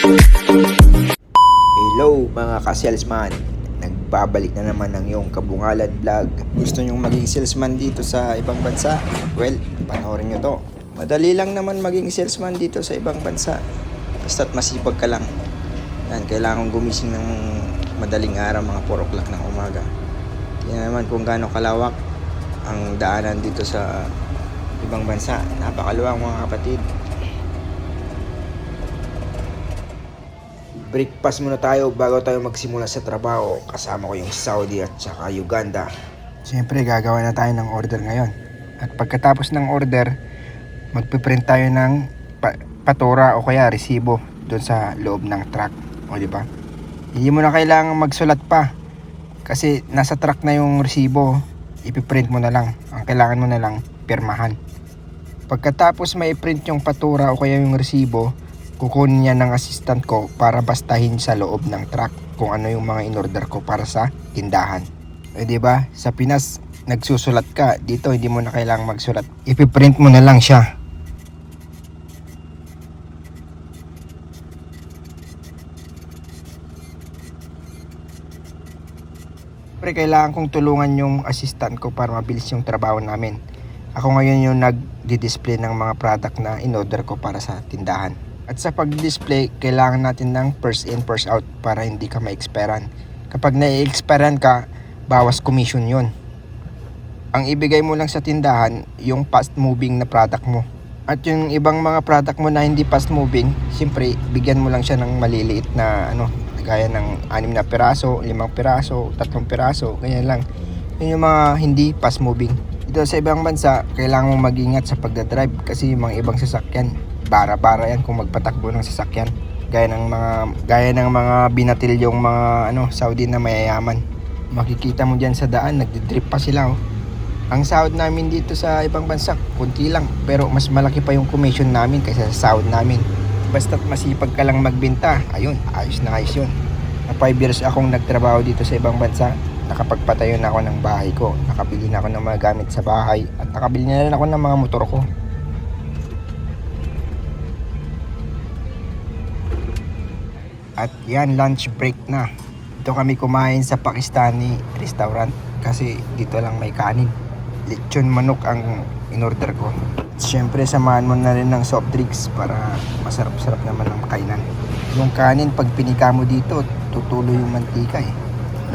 Hello mga ka-salesman, nagbabalik na naman ang iyong Kabungalan Vlog. Gusto nyong maging salesman dito sa ibang bansa? Well, panoorin nyo to. Madali lang naman maging salesman dito sa ibang bansa. Basta't masipag ka lang. Yan, kailangan gumising ng madaling araw, mga 4 o'clock ng umaga. Tingnan naman kung gaano kalawak ang daanan dito sa ibang bansa. Napakaluwang mga kapatid. Breakfast muna tayo bago tayo magsimula sa trabaho. Kasama ko yung Saudi at saka Uganda. Siyempre gagawa na tayo ng order ngayon. At pagkatapos ng order, magpiprint tayo ng patura o kaya resibo doon sa loob ng truck. O diba? Hindi mo na kailangan magsulat pa. Kasi nasa truck na yung resibo. Ipiprint mo na lang. Ang kailangan mo na lang, pirmahan. Pagkatapos may print yung patura o kaya yung resibo, kukunin niya ng assistant ko para bastahin sa loob ng truck kung ano yung mga in-order ko para sa tindahan. Eh diba, sa Pinas nagsusulat ka, dito hindi mo na kailangang magsulat. Ipiprint mo na lang siya. Pero kailangan kong tulungan yung assistant ko para mabilis yung trabaho namin. Ako ngayon yung nag-display ng mga product na in-order ko para sa tindahan. At sa pag-display, kailangan natin ng first in, first out para hindi ka ma-expirean. Kapag na-expirean ka, bawas commission yun. Ang ibigay mo lang sa tindahan, yung fast moving na product mo. At yung ibang mga product mo na hindi fast moving, siyempre, bigyan mo lang siya ng maliliit na gaya ng 6 na piraso, 5 piraso, 3 piraso, ganyan lang. Yun yung mga hindi fast moving. Dito sa ibang bansa, kailangan mong mag-ingat sa pagdadrive kasi yung mga ibang sasakyan, bara-bara yan kung magpatakbo ng sasakyan. Gaya ng mga binatilyong mga Saudi na mayayaman. Makikita mo diyan sa daan, nagdi-drip pa sila. Ang sahod namin dito sa ibang bansa, kunti lang, pero mas malaki pa yung commission namin kaysa sa sahod namin. Basta't masipag ka lang magbenta, ayun, ayos na ayos yun. Na 5 years akong nagtrabaho dito sa ibang bansa, nakapagpatayo na ako ng bahay ko, nakabili na ako ng mga gamit sa bahay, at nakabili na rin ako ng mga motor ko. At yan, lunch break na. Dito kami kumain sa Pakistani restaurant kasi dito lang may kanin. Lechon manok ang in-order ko. At syempre samahan mo na rin ng soft drinks para masarap-sarap naman ang kainan. Yung kanin pag pinika mo dito, tutuloy yung mantika eh.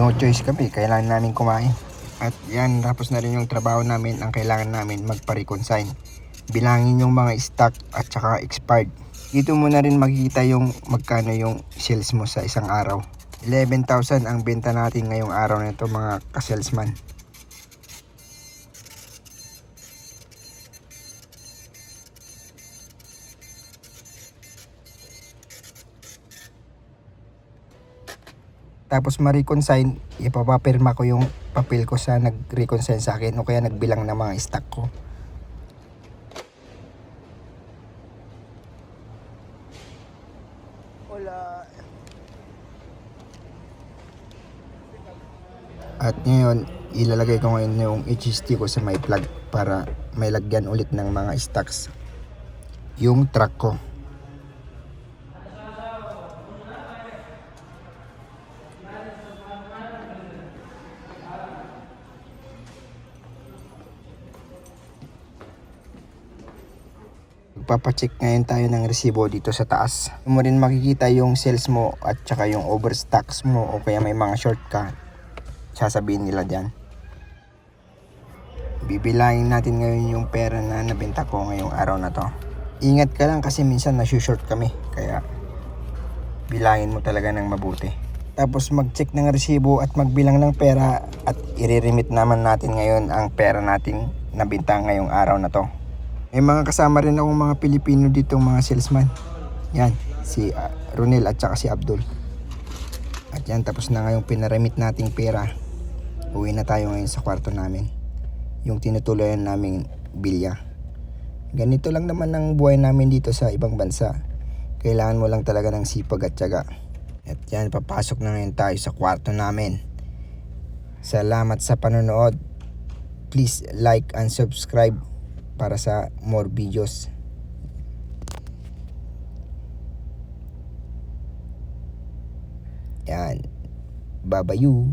No choice kami, kailangan namin kumain. At yan, tapos na rin yung trabaho namin. Ang kailangan namin magpa-reconsign. Bilangin yung mga stock at saka expired. Dito mo na rin makikita yung magkano yung sales mo sa isang araw. 11,000 ang benta natin ngayong araw na ito mga ka-salesman. Tapos ma-reconsign, ipapapirma ko yung papel ko sa nag-reconsign sa akin o kaya nagbilang ng mga stock ko. At ngayon, ilalagay ko ngayon yung HST ko sa may plug para may lagyan ulit ng mga stocks yung truck ko. Papacheck ngayon tayo ng resibo dito sa taas. Mo rin makikita yung sales mo at saka yung overstocks mo o kaya may mga short ka. Sasabihin nila diyan. Bibilangin natin ngayon yung pera na nabenta ko ngayong araw na to. Ingat ka lang kasi minsan nasushort kami. Kaya bilangin mo talaga ng mabuti. Tapos mag-check ng resibo at magbilang ng pera at i-remit naman natin ngayon ang pera nating nabenta ngayong araw na to. May mga kasama rin akong mga Pilipino dito, mga salesman. Yan, si Ronel at saka si Abdul. At yan, tapos na ngayong pinaremit nating pera. Uwi na tayo ngayon sa kwarto namin. Yung tinutuloyan naming bilya. Ganito lang naman ang buhay namin dito sa ibang bansa. Kailangan mo lang talaga ng sipag at tiyaga. At yan, papasok na ngayon tayo sa kwarto namin. Salamat sa panonood. Please like and subscribe para sa more videos. Yan. Babayu.